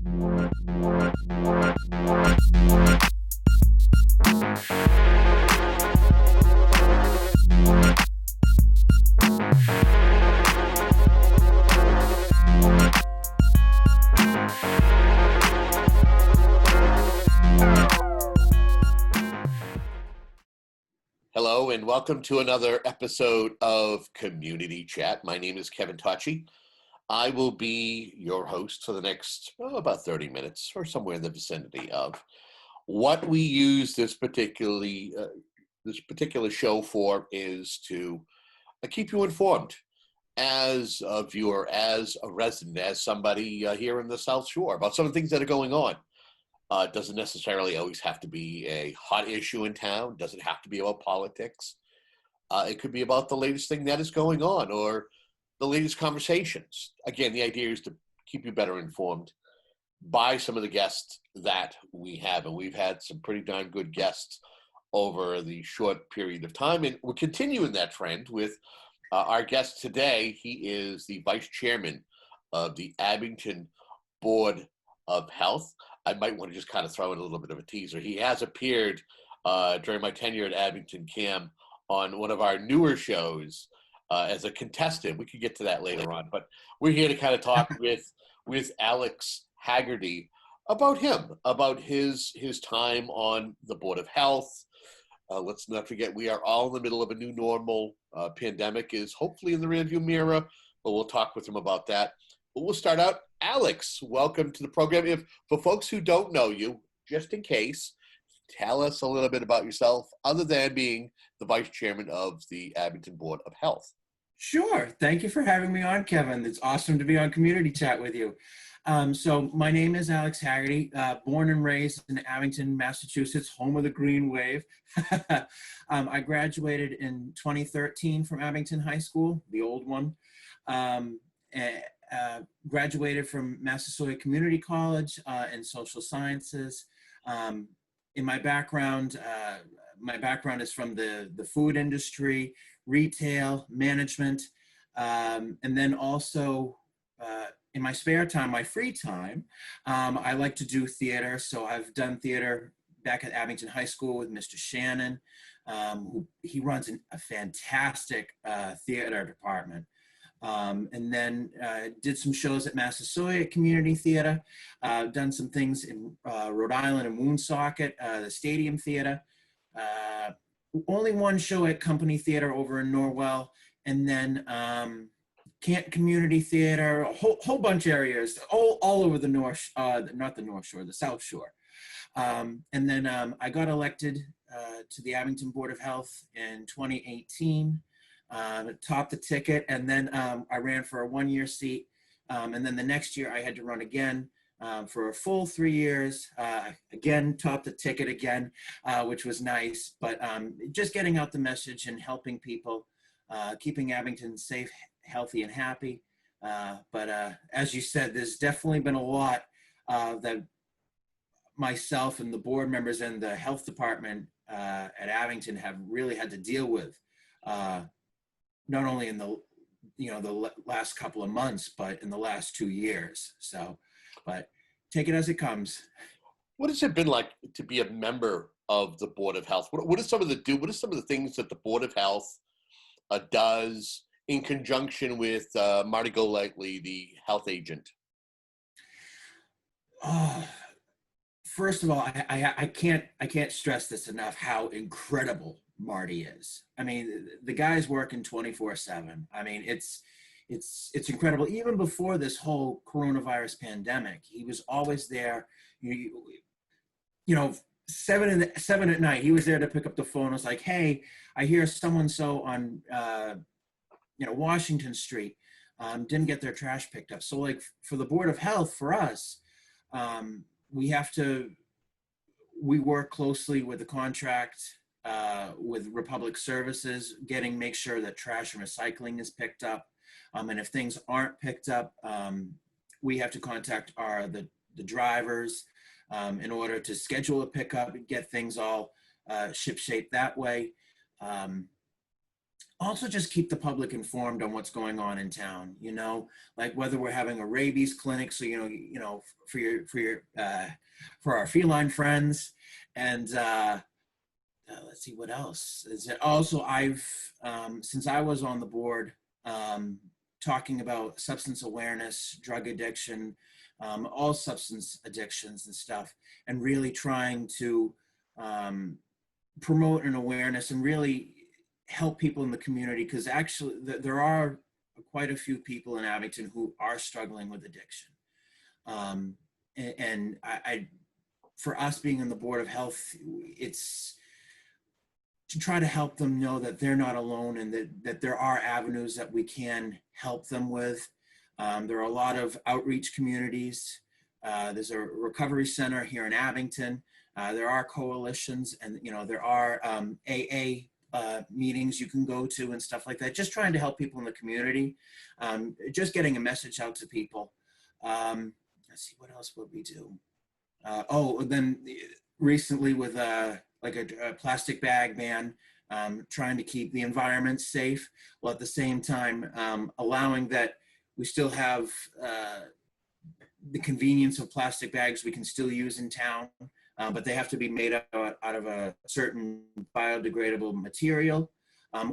Hello and welcome to another episode of Community Chat. My name is Kevin Tocci. I will be your host for the next about 30 minutes or somewhere in the vicinity of what we use this particular show for is to keep you informed as a viewer, as a resident, as somebody here in the South Shore about some of the things that are going on. It doesn't necessarily always have to be a hot issue in town. Doesn't have to be about politics. It could be about the latest thing that is going on or the latest conversations. Again, the idea is to keep you better informed by some of the guests that we have. And we've had some pretty darn good guests over the short period of time. And we're continuing that trend with our guest today. He is the vice chairman of the Abington Board of Health. I might want to just kind of throw in a little bit of a teaser. He has appeared during my tenure at Abington CAM on one of our newer shows as a contestant. We could get to that later on, but we're here to kind of talk with Alex Hagerty about him, about his time on the Board of Health. Let's not forget, we are all in the middle of a new normal. Pandemic is hopefully in the rearview mirror, but we'll talk with him about that. But we'll start out. Alex, welcome to the program. If for folks who don't know you, just in case, tell us a little bit about yourself, other than being the vice chairman of the Abington Board of Health. Sure. Thank you for having me on, Kevin. It's awesome to be on Community Chat with you. So my name is Alex Hagerty, born and raised in Abington, Massachusetts, home of the Green Wave. I graduated in 2013 from Abington High School, the old one. Graduated from Massasoit Community College in social sciences. In my background is from the food industry, retail, management, and then also in my spare time, my free time, I like to do theater. So I've done theater back at Abington High School with Mr. Shannon, he runs a fantastic theater department. And then did some shows at Massasoit Community Theater, done some things in Rhode Island and Woonsocket, the Stadium Theater, only one show at Company Theater over in Norwell, and then Canton Community Theater, a whole bunch of areas, all over the North, not the North Shore, the South Shore. And then I got elected to the Abington Board of Health in 2018. Topped the ticket, and then I ran for a one-year seat, and then the next year I had to run again for a full 3 years, again topped the ticket again, which was nice, but just getting out the message and helping people, keeping Abington safe, healthy, and happy. But as you said, there's definitely been a lot that myself and the board members and the health department at Abington have really had to deal with. Not only in the last couple of months, but in the last 2 years. So, but take it as it comes. What has it been like to be a member of the Board of Health? What are some of the things that the Board of Health does in conjunction with Marty Golightly, the health agent? First of all, I can't stress this enough how incredible Marty is. I mean, the guy's working 24/7. I mean, it's incredible. Even before this whole coronavirus pandemic, he was always there. You know, 7 at night, he was there to pick up the phone. It was like, hey, I hear so-and-so on, Washington Street didn't get their trash picked up. So like for the Board of Health, for us, we work closely with the contract with Republic Services, make sure that trash and recycling is picked up. And if things aren't picked up, we have to contact the drivers in order to schedule a pickup and get things all ship shape that way. Also just keep the public informed on what's going on in town, you know, like whether we're having a rabies clinic, so for our feline friends. And let's see what else is it. Also, I've since I was on the board, talking about substance awareness, drug addiction, all substance addictions and stuff, and really trying to promote an awareness and really help people in the community, because actually there are quite a few people in Abington who are struggling with addiction. And I, for us being on the Board of Health, it's to try to help them know that they're not alone, and that there are avenues that we can help them with. There are a lot of outreach communities. There's a recovery center here in Abington. There are coalitions, and there are AA meetings you can go to and stuff like that. Just trying to help people in the community. Just getting a message out to people. Let's see, what else would we do? Then recently with like a plastic bag ban, trying to keep the environment safe, while at the same time allowing that we still have the convenience of plastic bags we can still use in town, but they have to be made out of a certain biodegradable material,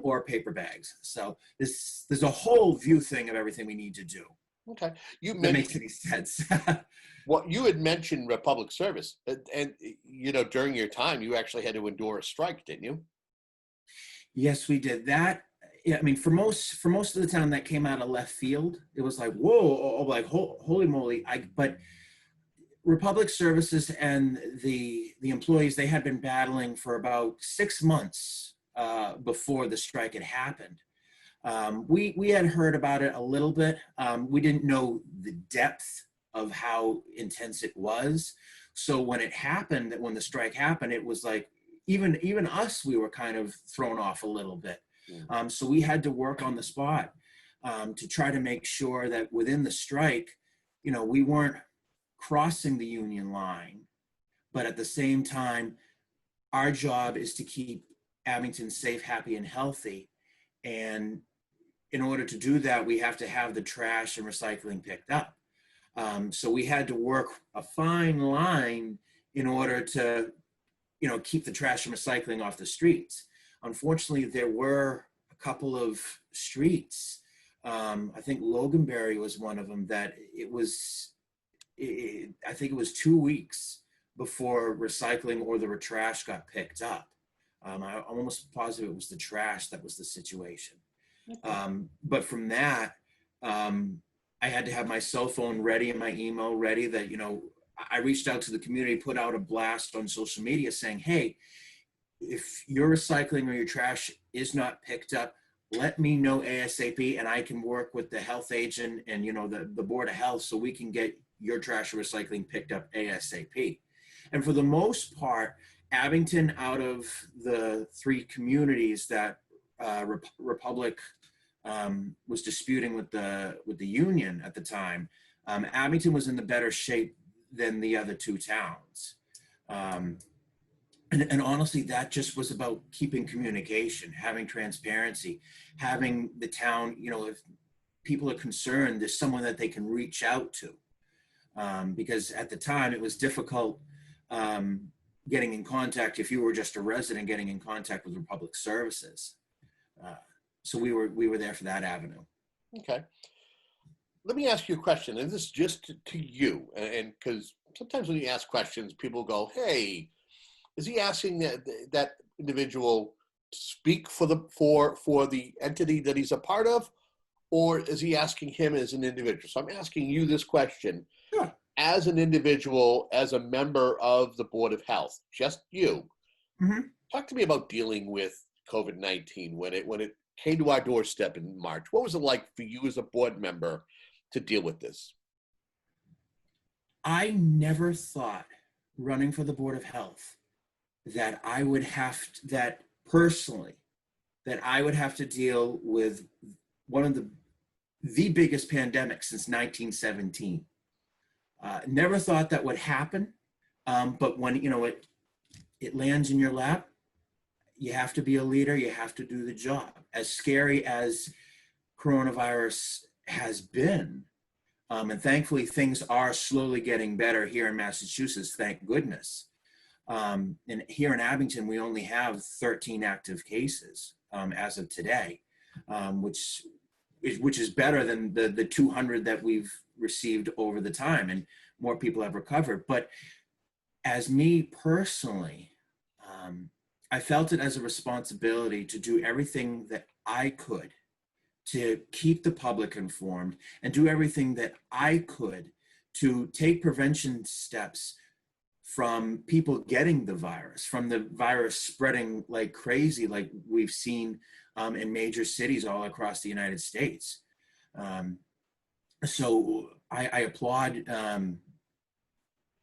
or paper bags. So there's a whole view thing of everything we need to do. Okay. That makes any sense. What you had mentioned public service, and during your time, you actually had to endure a strike, didn't you? Yes, we did that. Yeah, I mean, for most of the time, that came out of left field. It was like, whoa, like holy moly! But Republic Services and the employees, they had been battling for about 6 months before the strike had happened. We had heard about it a little bit. We didn't know the depth of how intense it was. So when it happened, when the strike happened, it was like even us, we were kind of thrown off a little bit. So we had to work on the spot to try to make sure that within the strike, we weren't crossing the union line, but at the same time, our job is to keep Abington safe, happy, and healthy. And in order to do that, we have to have the trash and recycling picked up. So we had to work a fine line in order to, keep the trash and recycling off the streets. Unfortunately, there were a couple of streets. I think Loganberry was one of them that I think it was 2 weeks before recycling or the trash got picked up. I'm almost positive it was the trash that was the situation. Okay. But from that, I had to have my cell phone ready and my email ready that, I reached out to the community, put out a blast on social media saying, hey, if your recycling or your trash is not picked up, let me know ASAP, and I can work with the health agent and, the Board of Health so we can get your trash and recycling picked up ASAP. And for the most part, Abington, out of the 3 communities that Republic was disputing with the union at the time, Abington was in the better shape than the other 2 towns. And honestly, that just was about keeping communication, having transparency, having the town, if people are concerned, there's someone that they can reach out to. Because at the time it was difficult getting in contact if you were just a resident, getting in contact with Republic Services. So we were there for that avenue. Okay. Let me ask you a question, and this is just to you, and because sometimes when you ask questions, people go, hey, is he asking that individual to speak for the entity that he's a part of, or is he asking him as an individual? So I'm asking you this question. Sure. As an individual, as a member of the Board of Health, just you. Mm-hmm. Talk to me about dealing with COVID-19 when it came to our doorstep in March. What was it like for you as a board member to deal with this? I never thought, running for the Board of Health, that I would have to deal with one of the biggest pandemics since 1917. Never thought that would happen, but when it lands in your lap, you have to be a leader. You have to do the job. As scary as coronavirus has been, and thankfully things are slowly getting better here in Massachusetts, thank goodness. And here in Abington, we only have 13 active cases as of today, which is better than the 200 that we've received over the time, and more people have recovered. But as me personally, I felt it as a responsibility to do everything that I could to keep the public informed and do everything that I could to take prevention steps from people getting the virus, from the virus spreading like crazy, like we've seen in major cities all across the United States. So I applaud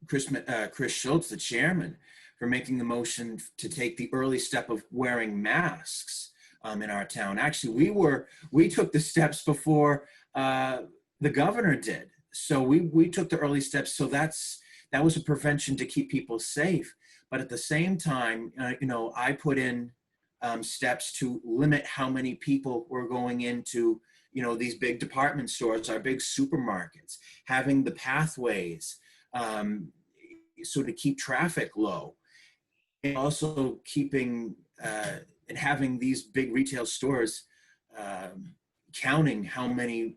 Chris Schultz, the chairman, for making the motion to take the early step of wearing masks in our town. Actually, we took the steps before the governor did. So we took the early steps. So that was a prevention to keep people safe. But at the same time, I put in steps to limit how many people were going into, these big department stores, our big supermarkets, having the pathways, so to keep traffic low, and also keeping and having these big retail stores counting how many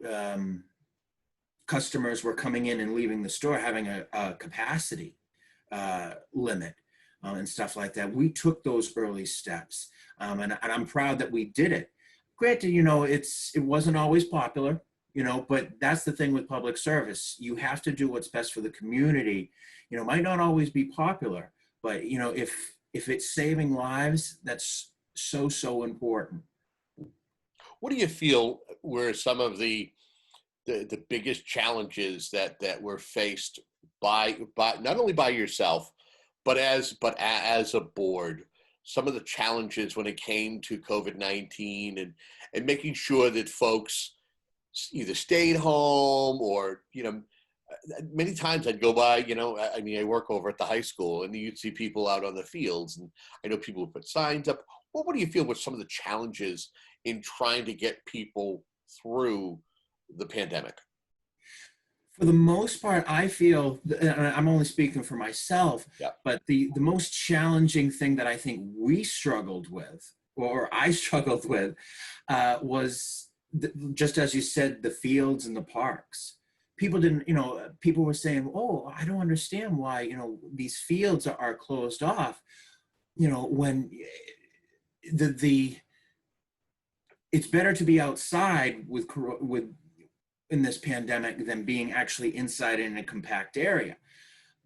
customers were coming in and leaving the store, having a capacity limit and stuff like that. We took those early steps, and I'm proud that we did it. Granted, it wasn't always popular, but that's the thing with public service. You have to do what's best for the community. It might not always be popular, but if it's saving lives, that's so important. What do you feel were some of the biggest challenges that were faced by not only by yourself, but as a board? Some of the challenges when it came to COVID-19 and making sure that folks either stayed home or, many times I'd go by, I work over at the high school and you'd see people out on the fields, and I know people would put signs up. Well, what do you feel were some of the challenges in trying to get people through the pandemic? For the most part, I feel, and I'm only speaking for myself, Yeah. but the most challenging thing that I think we struggled with, or I struggled with, was just as you said, the fields and the parks. People didn't, people were saying, "Oh, I don't understand why, these fields are closed off." When it's better to be outside with in this pandemic than being actually inside in a compact area.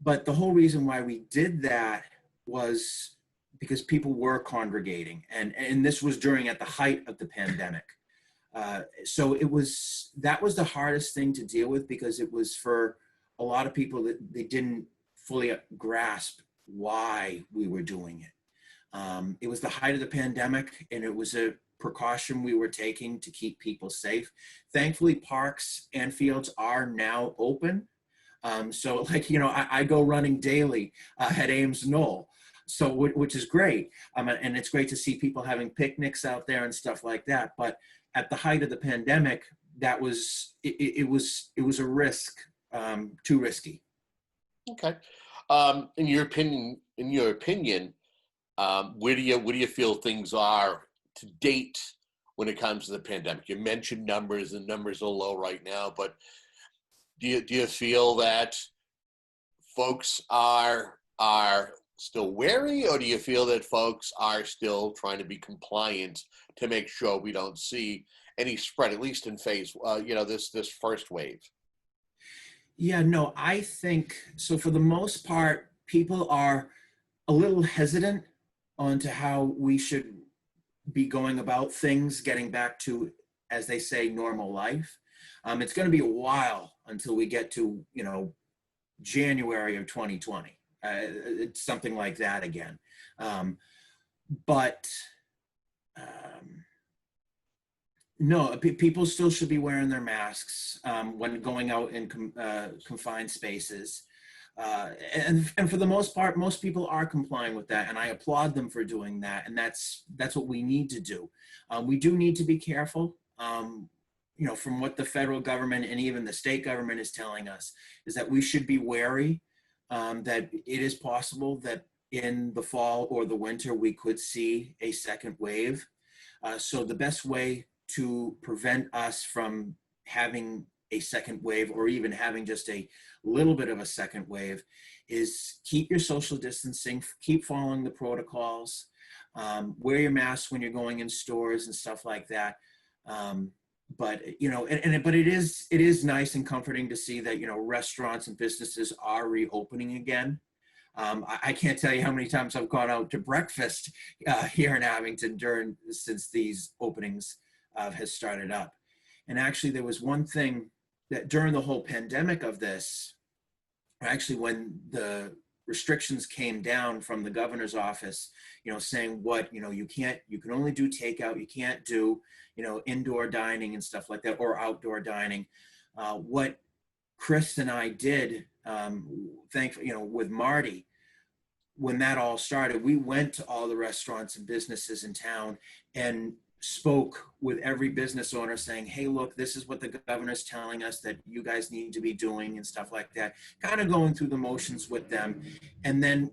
But the whole reason why we did that was because people were congregating, and this was at the height of the pandemic. So that was the hardest thing to deal with, because it was for a lot of people that they didn't fully grasp why we were doing it. It was the height of the pandemic, and it was a precaution we were taking to keep people safe. Thankfully, parks and fields are now open. So I go running daily at Ames Knoll, so which is great. And it's great to see people having picnics out there and stuff like that. But at the height of the pandemic, it was a risk, too risky. Okay. In your opinion, where do you feel things are to date when it comes to the pandemic? You mentioned numbers, and numbers are low right now, but do you feel that folks are still wary, or do you feel that folks are still trying to be compliant to make sure we don't see any spread, at least in phase, this first wave? Yeah, no, I think so. For the most part, people are a little hesitant onto how we should be going about things, getting back to, as they say, normal life. It's going to be a while until we get to, January of 2020. It's something like that again. But no, people still should be wearing their masks when going out in confined spaces. And for the most part, most people are complying with that, and I applaud them for doing that. And that's what we need to do. We do need to be careful. From what the federal government and even the state government is telling us, is that we should be wary, that it is possible that in the fall or the winter we could see a second wave. So the best way to prevent us from having a second wave, or even having just a little bit of a second wave, is keep your social distancing, keep following the protocols, wear your mask when you're going in stores and stuff like that. But it is nice and comforting to see that restaurants and businesses are reopening again. I can't tell you how many times I've gone out to breakfast here in Abington since these openings has started up. And actually, there was one thing that during the whole pandemic of this, actually when the restrictions came down from the governor's office, saying you can only do takeout, you can't do, indoor dining and stuff like that, or outdoor dining. What Chris and I did, thankfully, with Marty, when that all started, we went to all the restaurants and businesses in town and spoke with every business owner saying, hey, look, this is what the governor's telling us that you guys need to be doing and stuff like that, kind of going through the motions with them. And then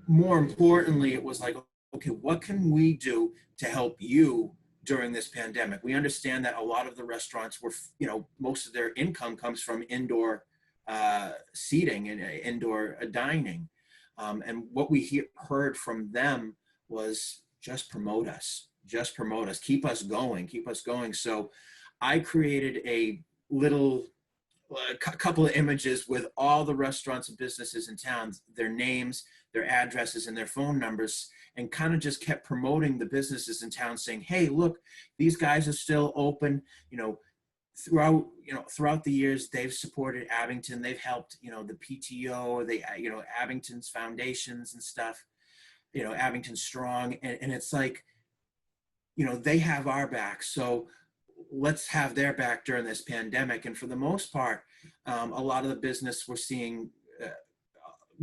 more importantly, it was like, okay, what can we do to help you during this pandemic? We understand that a lot of the restaurants were, most of their income comes from indoor seating and indoor dining. And what we heard from them was just promote us, keep us going. So I created a couple of images with all the restaurants and businesses in town, their names, their addresses, and their phone numbers, and kind of just kept promoting the businesses in town, saying, hey, look, these guys are still open. Throughout the years, they've supported Abington. They've helped, the PTO, Abington's foundations and stuff, Abington Strong. And it's like, they have our back. So let's have their back during this pandemic. And for the most part, a lot of the business, we're seeing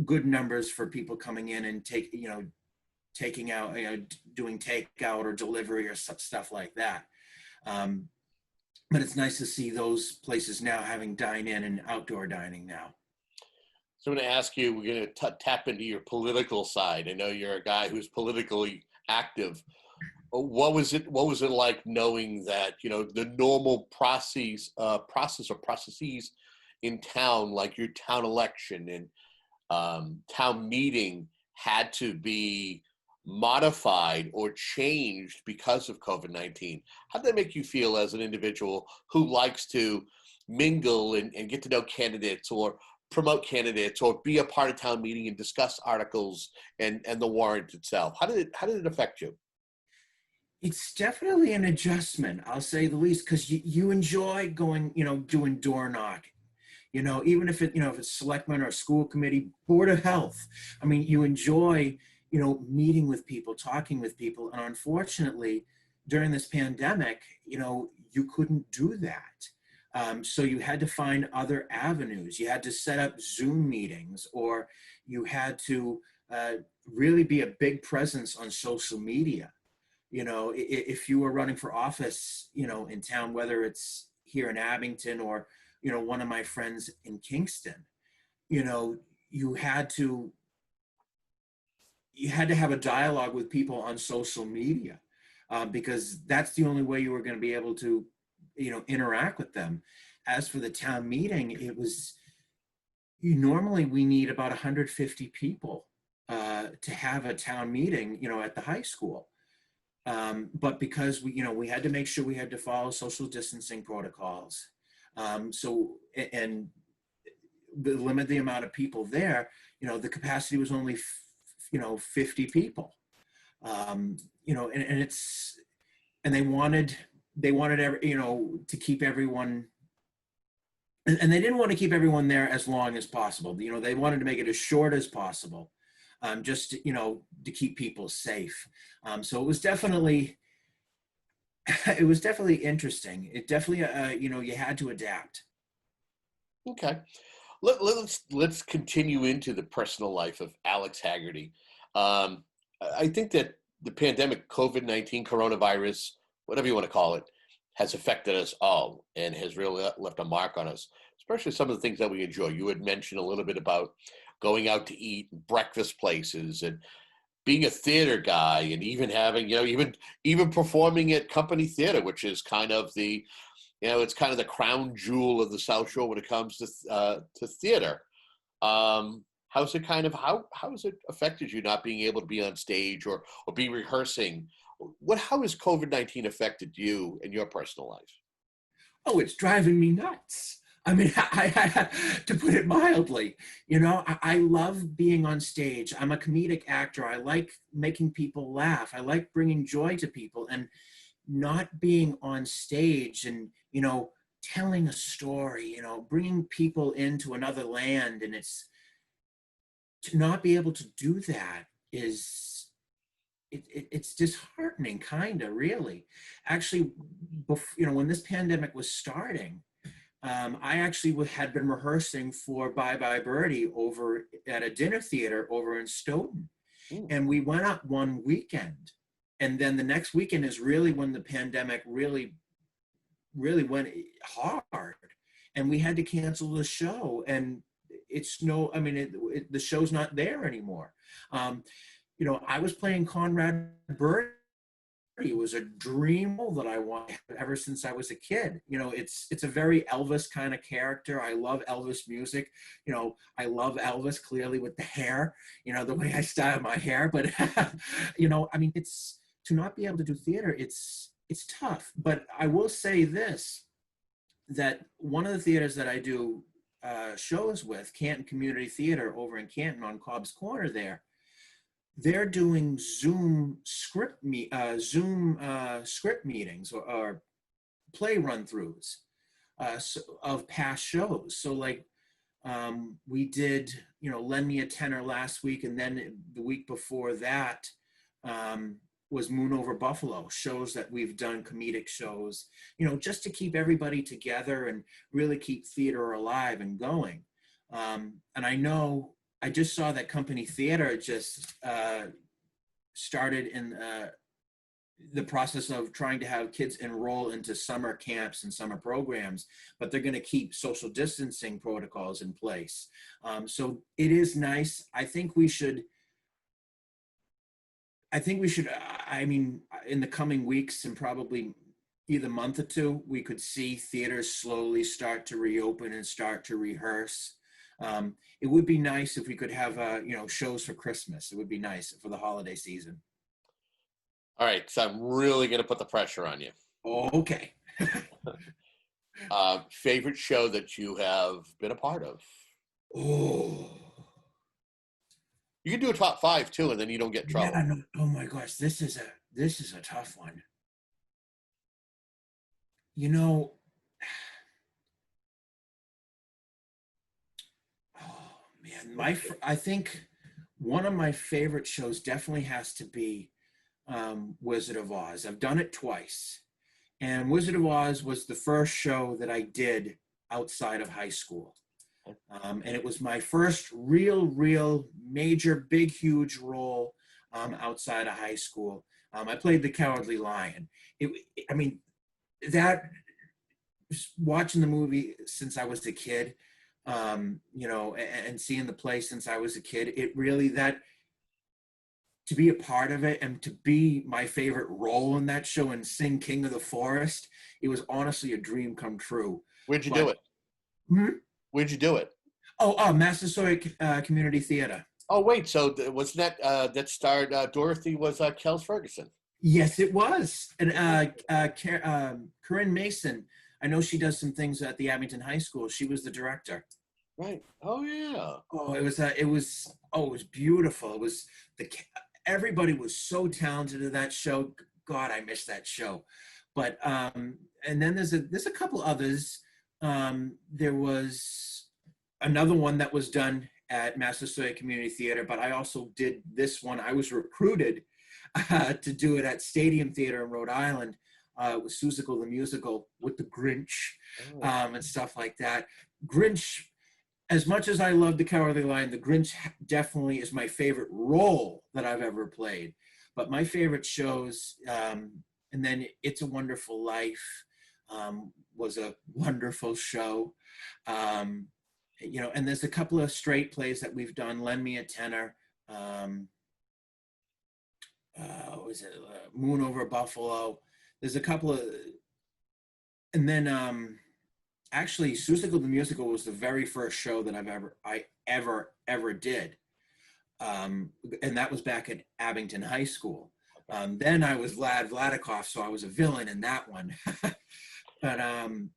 good numbers for people coming in and taking out, doing takeout or delivery or stuff like that. But it's nice to see those places now having dine-in and outdoor dining now. So I'm going to ask you, we're going to tap into your political side. I know you're a guy who's politically active. What was it like knowing that, the normal processes in town, like your town election and town meeting, had to be modified or changed because of COVID-19? How did that make you feel as an individual who likes to mingle and get to know candidates or promote candidates or be a part of town meeting and discuss articles and the warrant itself? How did it affect you? It's definitely an adjustment, I'll say the least, because you enjoy going, doing door knocking. Even if it's selectmen or school committee, board of health. I mean, you enjoy, meeting with people, talking with people. And unfortunately, during this pandemic, you couldn't do that. So you had to find other avenues. You had to set up Zoom meetings, or you had to really be a big presence on social media. If you were running for office, in town, whether it's here in Abington or, one of my friends in Kingston, you had to have a dialogue with people on social media, because that's the only way you were going to be able to, interact with them. As for the town meeting, it was, normally we need about 150 people to have a town meeting, at the high school. But because we had to make sure we had to follow social distancing protocols. And limit the amount of people there, the capacity was only, 50 people. And they wanted to keep everyone, and they didn't want to keep everyone there as long as possible. They wanted to make it as short as possible. Just to keep people safe. So it was definitely interesting. It definitely you had to adapt. Okay, let's continue into the personal life of Alex Hagerty. I think that the pandemic, COVID-19, coronavirus, whatever you want to call it, has affected us all and has really left a mark on us, especially some of the things that we enjoy. You had mentioned a little bit about going out to eat, breakfast places, and being a theater guy, and even having, even performing at company theater, which is kind of it's kind of the crown jewel of the South Shore when it comes to theater. How's it how has it affected you not being able to be on stage or be rehearsing? How has COVID-19 affected you in your personal life? Oh, it's driving me nuts. I mean, to put it mildly, I love being on stage. I'm a comedic actor. I like making people laugh. I like bringing joy to people, and not being on stage and, telling a story, bringing people into another land. And to not be able to do that it's disheartening, kind of, really. Actually, when this pandemic was starting, I actually had been rehearsing for Bye Bye Birdie over at a dinner theater over in Stoughton. Ooh. And we went up one weekend. And then the next weekend is really when the pandemic really went hard. And we had to cancel the show. And the show's not there anymore. I was playing Conrad Birdie. It was a dream role that I wanted ever since I was a kid. It's a very Elvis kind of character. I love Elvis music. I love Elvis clearly with the hair, the way I style my hair. But, it's to not be able to do theater, it's tough. But I will say this, that one of the theaters that I do shows with, Canton Community Theater over in Canton on Cobb's Corner there, they're doing Zoom script meetings or play run-throughs of past shows. So we did, Lend Me a Tenor last week, and then the week before that was Moon Over Buffalo, shows that we've done, comedic shows, just to keep everybody together and really keep theater alive and going. And I just saw that Company Theater just started in the process of trying to have kids enroll into summer camps and summer programs, but they're going to keep social distancing protocols in place. So it is nice. I think we should, in the coming weeks and probably either month or two, we could see theaters slowly start to reopen and start to rehearse. It would be nice if we could have, shows for Christmas. It would be nice for the holiday season. All right, so I'm really going to put the pressure on you. Okay. Favorite show that you have been a part of? Oh. You can do a top 5 too, and then you don't get in trouble. Yeah, no, oh my gosh, this is a tough one. Oh man, I think one of my favorite shows definitely has to be Wizard of Oz. I've done it twice, and Wizard of Oz was the first show that I did outside of high school. And it was my first real major, big, huge role outside of high school. I played the Cowardly Lion. Watching the movie since I was a kid, and seeing the play since I was a kid, it really, to be a part of it and to be my favorite role in that show and sing King of the Forest, it was honestly a dream come true. Where'd you do it? Where'd you do it? Massasoit Community Theater. Oh, wait. So wasn't that starred Dorothy was Kels Ferguson? Yes, it was. And Corinne Mason, I know she does some things at the Abington High School. She was the director. Right. Oh, yeah. Oh, it was beautiful. It was everybody was so talented in that show. God, I miss that show. But and then there's a couple others. There was another one that was done at Massasoit Community Theater, but I also did this one. I was recruited to do it at Stadium Theater in Rhode Island with Seussical the Musical with the Grinch and stuff like that. Grinch, as much as I love The Cowardly Lion, The Grinch definitely is my favorite role that I've ever played. But my favorite shows, and then It's a Wonderful Life was a wonderful show. Um, and there's a couple of straight plays that we've done. Lend Me a Tenor. Um, was it Moon Over Buffalo? There's a couple of, and then actually, Seussical the Musical was the very first show that I ever did, and that was back at Abington High School. Then I was Vlad Vladikoff, so I was a villain in that one. But and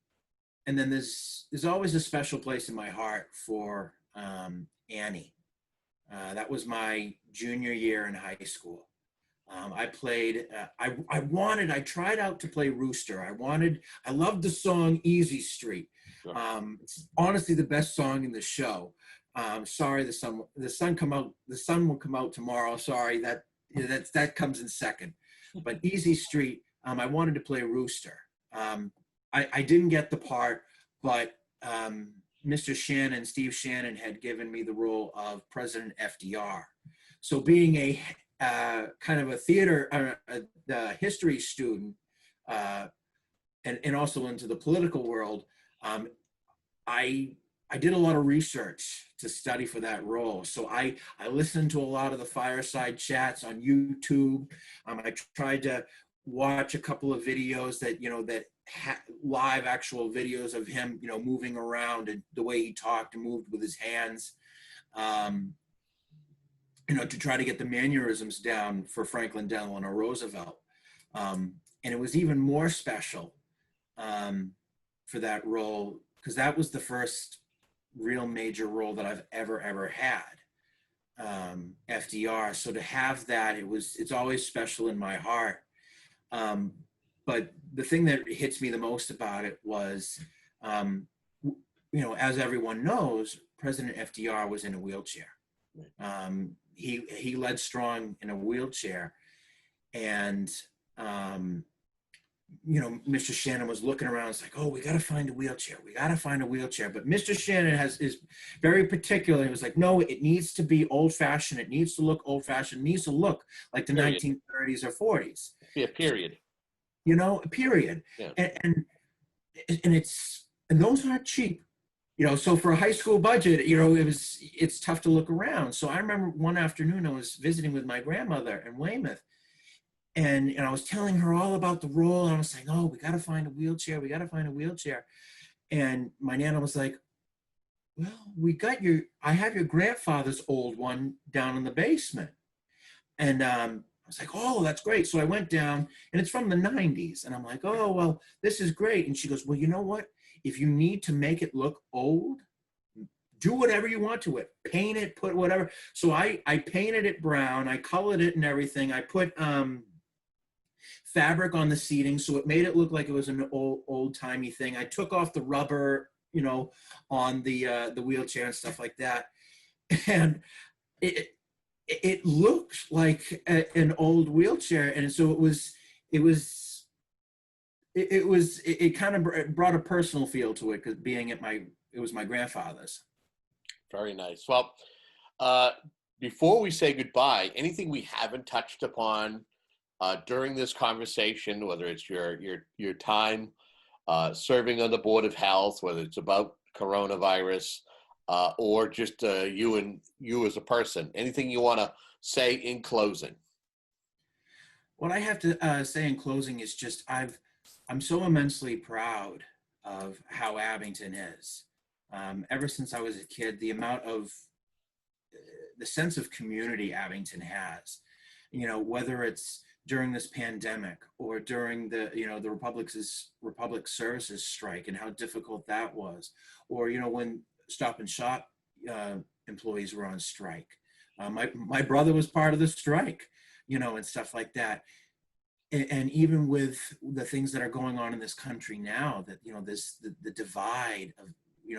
then there's always a special place in my heart for Annie. That was my junior year in high school. I played, I tried out to play Rooster. I loved the song Easy Street. Sure. It's honestly the best song in the show. Sorry, the sun will come out tomorrow. Sorry, that comes in second. But Easy Street, I wanted to play Rooster. I didn't get the part, but Mr. Shannon, Steve Shannon, had given me the role of President FDR. So being a kind of a theater, history student, and also into the political world, I did a lot of research to study for that role. So I listened to a lot of the fireside chats on YouTube. I tried to watch a couple of videos that, live actual videos of him, moving around and the way he talked and moved with his hands. To try to get the mannerisms down for Franklin Delano Roosevelt. And it was even more special for that role, because that was the first real major role that I've ever had, FDR. So to have that, it's always special in my heart. But the thing that hits me the most about it was, as everyone knows, President FDR was in a wheelchair. He led strong in a wheelchair, and Mr. Shannon was looking around. It's like, oh, we got to find a wheelchair. But Mr. Shannon is very particular. He was like, no, it needs to be old fashioned. It needs to look old fashioned. It needs to look like the period. 1930s or 40s. Yeah, period. Period. Yeah. And those aren't cheap. So for a high school budget, it's tough to look around. So I remember one afternoon I was visiting with my grandmother in Weymouth, and I was telling her all about the role, and I was saying, oh, we got to find a wheelchair. And my Nana was like, well, I have your grandfather's old one down in the basement. And I was like, oh, that's great. So I went down, and it's from the 90s. And I'm like, oh, well, this is great. And she goes, well, you know what? If you need to make it look old, do whatever you want to it. Paint it, put whatever. So I painted it brown. I colored it and everything. I put fabric on the seating, so it made it look like it was an old-timey thing. I took off the rubber, on the wheelchair and stuff like that. And it looked like an old wheelchair. And so it kind of brought a personal feel to it, because it was my grandfather's. Very nice. Well, before we say goodbye, anything we haven't touched upon during this conversation, whether it's your time serving on the Board of Health, whether it's about coronavirus, or just you as a person, anything you want to say in closing? What I have to say in closing is just I'm so immensely proud of how Abington is. Ever since I was a kid, the amount of the sense of community Abington has, whether it's during this pandemic or during the Republic Services strike and how difficult that was, or when Stop and Shop employees were on strike. My brother was part of the strike, and stuff like that. And even with the things that are going on in this country now, that the divide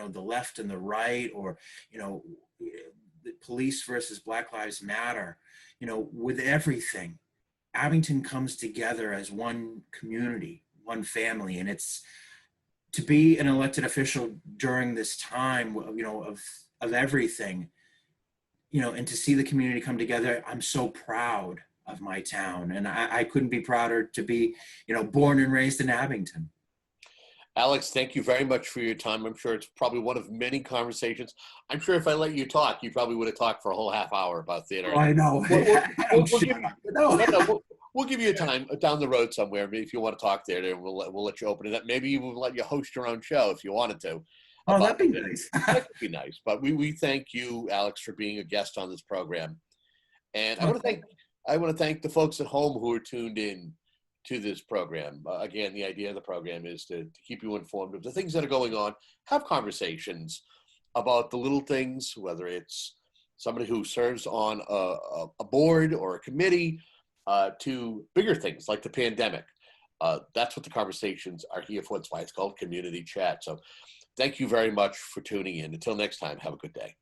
of the left and the right, or the police versus Black Lives Matter, with everything, Abington comes together as one community, one family, and to be an elected official during this time, of everything, and to see the community come together, I'm so proud of my town, and I couldn't be prouder to be, born and raised in Abington. Alex, thank you very much for your time. I'm sure it's probably one of many conversations. I'm sure if I let you talk, you probably would have talked for a whole half hour about theater. Oh, I know. We'll give you a time down the road somewhere. Maybe if you want to talk there, we'll let you open it up. Maybe we'll let you host your own show if you wanted to. Oh, that'd be nice. That could be nice. But we thank you, Alex, for being a guest on this program. And I want to thank the folks at home who are tuned in to this program. Again, the idea of the program is to keep you informed of the things that are going on, have conversations about the little things, whether it's somebody who serves on a board or a committee, to bigger things like the pandemic. That's what the conversations are here for. That's why it's called Community Chat. So thank you very much for tuning in. Until next time, have a good day.